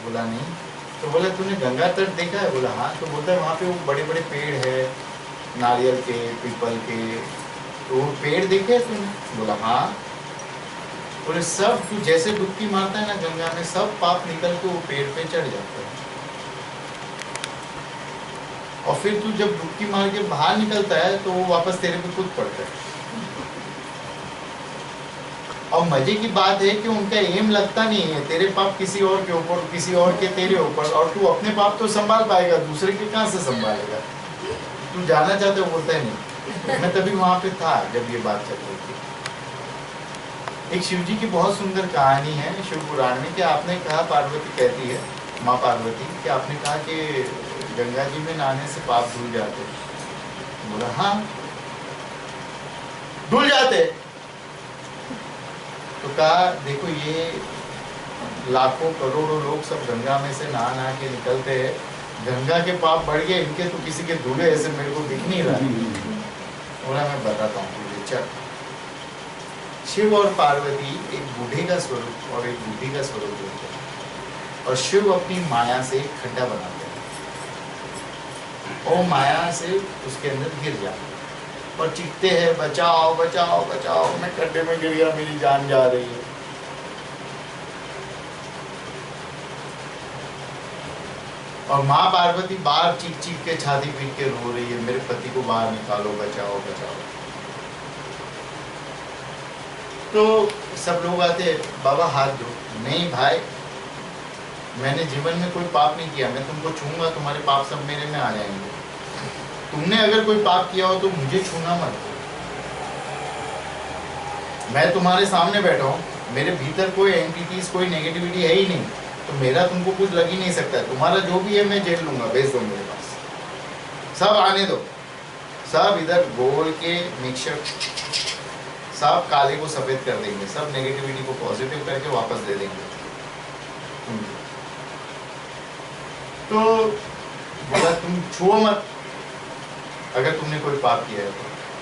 बोला नहीं। तो बोला तूने गंगा तट देखा है? बोला हाँ। तो बोलता है वहाँ पे वो बड़े बड़े पेड़ है, नारियल के, पीपल के, तो वो पेड़ देखे तूने? बोला हाँ। बोले सब तू जैसे डुबकी मारता है ना गंगा में, सब पाप निकल के वो पेड़ पे चढ़ जाता है, और फिर तू जब डुबकी मार के बाहर निकलता है तो वो वापस तेरे पे कूद पड़ता है। और मजे की बात है कि उनका एम लगता नहीं है तेरे पाप किसी और के ऊपर, किसी और के तेरे ऊपर, और तू अपने पाप तो संभाल पाएगा, दूसरे के कहाँ से संभालेगा? तू जाना चाहते हो? बोलता है नहीं। मैं तभी वहां पे था जब ये बात चल रही थी। एक शिव जी की बहुत सुंदर कहानी है शिव पुराण में, कि आपने कहा, पार्वती कहती है, माँ पार्वती, कि आपने कहा कि गंगा जी में नहाने से पाप धुल जाते। बोला हाँ धुल जाते। तो कहा देखो ये लाखों करोड़ों लोग सब गंगा में से नहा नहा के निकलते हैं, गंगा के पाप बढ़ गए इनके, तो किसी के धुले ऐसे मेरे को दिख नहीं रहा। बोला मैं बताता हूँ तुझे, चल। शिव और पार्वती एक बूढ़े का स्वरूप और एक बूढ़ी का स्वरूप होते हैं, और शिव अपनी माया से एक खड्डा बनाते हैं, और माया से उसके अंदर गिर जाते हैं और चीखते हैं बचाओ बचाओ बचाओ, मैं खड्डे में गिर गया, मेरी जान जा रही है। और माँ पार्वती बाहर चीख चीख के छाती पीट के रो रही है, मेरे पति को बाहर निकालो, बचाओ बचाओ। तो सब लोग आते हैं, बाबा हाथ दो। नहीं भाई, मैंने जीवन में कोई पाप नहीं किया, मैं तुमको छूंगा तुम्हारे पाप सब मेरे में आ जाएंगे। तुमने अगर कोई पाप किया हो तो मुझे छूना मत। मैं तुम्हारे सामने बैठा हूँ, मेरे भीतर कोई एंटिटीज, कोई नेगेटिविटी है ही नहीं, तो मेरा तुमको कुछ लग ही नहीं सकता है। तुम्हारा जो भी है मैं झेल लूंगा, भेज दो मेरे पास, सब आने दो। सब इधर गोल के मिक्सचर, सब काले को सफेद कर देंगे, सब नेगेटिविटी को पॉजिटिव करके वापस दे देंगे। तो बोला तुम छुओ मत अगर तुमने कोई पाप किया है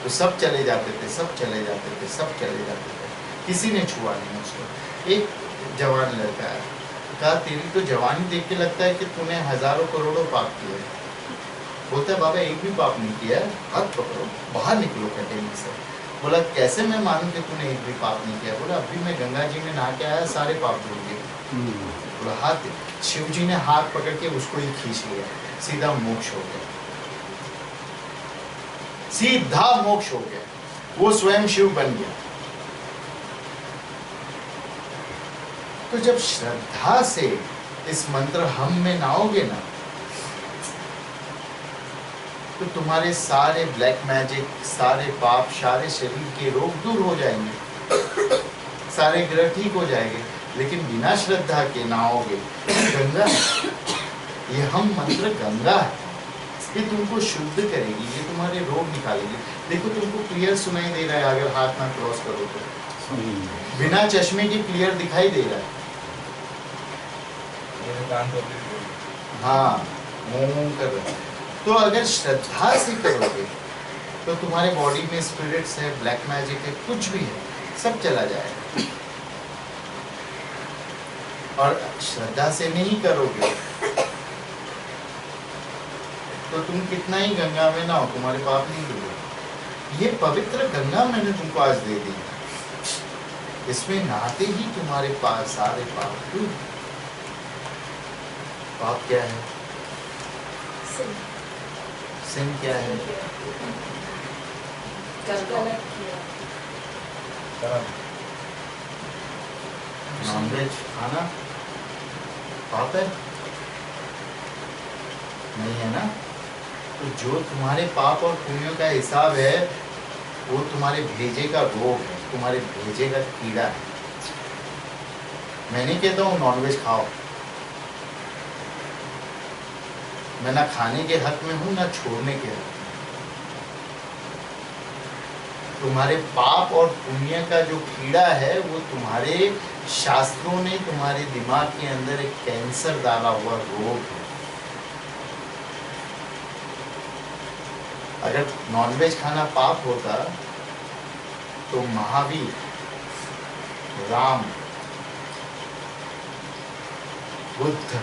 तो सब चले जाते थे, सब चले जाते थे, सब चले जाते थे, किसी ने छुआ नहीं उसको। एक जवान लड़का है, कहा तेरी तो जवानी देख के लगता है कि तूने हजारों करोड़ों पाप किए। बोलता है बाबा एक भी पाप नहीं किया है, हाथ पकड़ो बाहर निकलो खड्डे में से। बोला कैसे मैं मानूं कि तूने एक भी पाप नहीं किया? बोला अभी मैं गंगा जी में नहा के आया, सारे पाप धुल गए। बोला हाथ, शिव जी ने हाथ पकड़ के उसको ही खींच लिया, सीधा मोक्ष हो गया, सीधा मोक्ष हो गया, वो स्वयं शिव बन गया। तो जब श्रद्धा से इस मंत्र हम में नाओगे ना, तो तुम्हारे सारे ब्लैक मैजिक, सारे पाप, सारे शरीर के रोग दूर हो जाएंगे, सारे ग्रह ठीक हो जाएंगे। लेकिन बिना श्रद्धा के नाओगे, गंगा, ये हम मंत्र गंगा है, ये तुमको शुद्ध करेगी, ये तुम्हारे रोग निकालेगी। देखो तुमको क्लियर सुनाई दे रहा है, अगर हाथ ना क्रॉस करो तो बिना चश्मे के क्लियर दिखाई दे रहा है। हाँ मुंह कर रहे हैं। तो अगर श्रद्धा से करोगे तो तुम्हारे बॉडी में स्पिरिट्स है, ब्लैक मैजिक है, कुछ भी है, सब चला जाएगा। और श्रद्धा से नहीं करोगे तो तुम कितना ही गंगा में ना हो, तुम्हारे पाप नहीं धुले। ये पवित्र गंगा मैंने तुमको आज दे दी, इसमें नहाते ही तुम्हारे पास सारे पाप धुल। पाप क्या है? सिन क्या है? नॉनवेज खाना पाप है? नहीं है ना? तो जो तुम्हारे पाप और पुण्यों का हिसाब है वो तुम्हारे भेजे का रोग है, तुम्हारे भेजे का कीड़ा है। मैं नहीं कहता हूँ नॉनवेज खाओ, मैं ना खाने के हक में हूं ना छोड़ने के हक में। तुम्हारे पाप और पुण्य का जो कीड़ा है वो तुम्हारे शास्त्रों ने तुम्हारे दिमाग के अंदर एक कैंसर डाला हुआ रोग है। अगर नॉनवेज खाना पाप होता तो महावीर, राम, बुद्ध,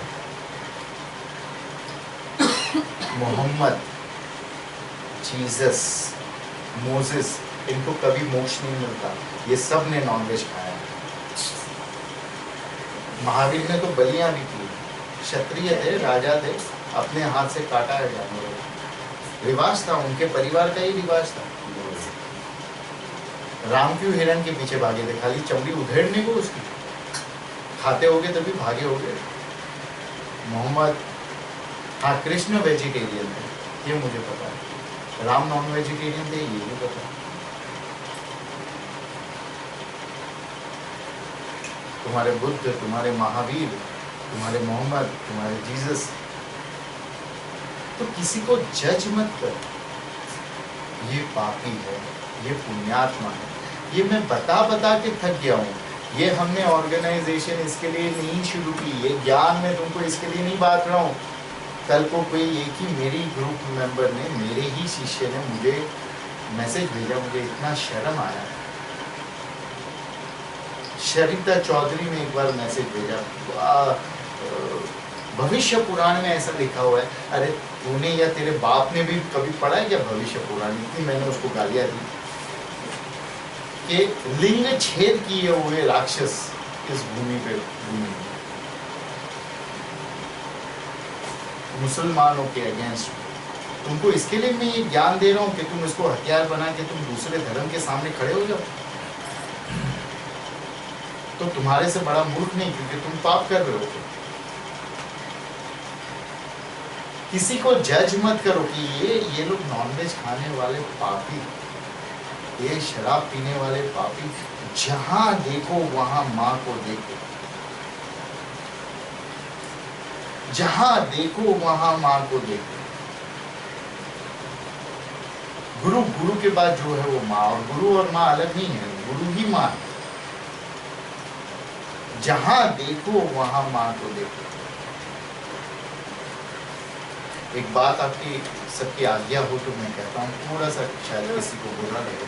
मोहम्मद, जीसस, मोसेस, इनको कभी मोक्ष नहीं मिलता। ये सब ने नॉनवेज खाया। महावीर ने तो बलियां भी की, क्षत्रिय थे, राजा थे, अपने हाथ से काटा है जानवरों को। रिवाज था, उनके परिवार का ही रिवाज था। राम क्यों हिरण के पीछे भागे थे? खाली चमड़ी उधेड़ने को उसकी? खाते होगे तभी भागे होगे। मोहम्मद, हाँ कृष्ण वेजिटेरियन थे, ये मुझे पता है। राम नॉन वेजिटेरियन थे, ये भी पता है। तुम्हारे बुद्ध, तुम्हारे महावीर, तुम्हारे मोहम्मद, तुम्हारे जीसस, तो किसी को जज मत कर। ये पापी है, ये पुण्यात्मा है। ये मैं बता बता के थक गया हूँ। ये हमने ऑर्गेनाइजेशन इसके लिए नहीं शुरू की, ये ज्ञान मैं तुमको इसके लिए नहीं बांट रहा हूँ। कल को कोई एक ही मेरी ग्रुप मेंबर ने, मेरे ही शिष्य ने मुझे मैसेज भेजा, मुझे इतना शर्म आया। शरीता चौधरी ने एक बार मैसेज भेजा, भविष्य पुराण में ऐसा लिखा हुआ है। अरे तूने या तेरे बाप ने भी कभी पढ़ा है क्या भविष्य पुराण? इतनी मैंने उसको गालियां दी कि लिंग छेद किए हुए राक्षस इस भूमि पे घूमे, मुसलमानों के अगेंस्ट। तुमको इसके लिए मैं ये ज्ञान दे रहा हूँ कि तुम इसको हथियार बना के तुम दूसरे धर्म के सामने खड़े हो जाओ। तो तुम्हारे से बड़ा मूर्ख नहीं, क्योंकि तुम पाप कर रहे हो। किसी को जज मत करो कि ये लोग नॉनवेज खाने वाले पापी, ये शराब पीने वाले पापी। जहां देखो वहां मां को देखो, जहां देखो वहां मां को देखो। गुरु, गुरु के बाद जो है वो माँ, और गुरु और माँ अलग नहीं है, गुरु ही माँ है। जहां देखो वहां मां को देखो। एक बात आपकी सबकी आज्ञा हो तो मैं कहता हूँ, थोड़ा सा शायद किसी को बुरा लगे।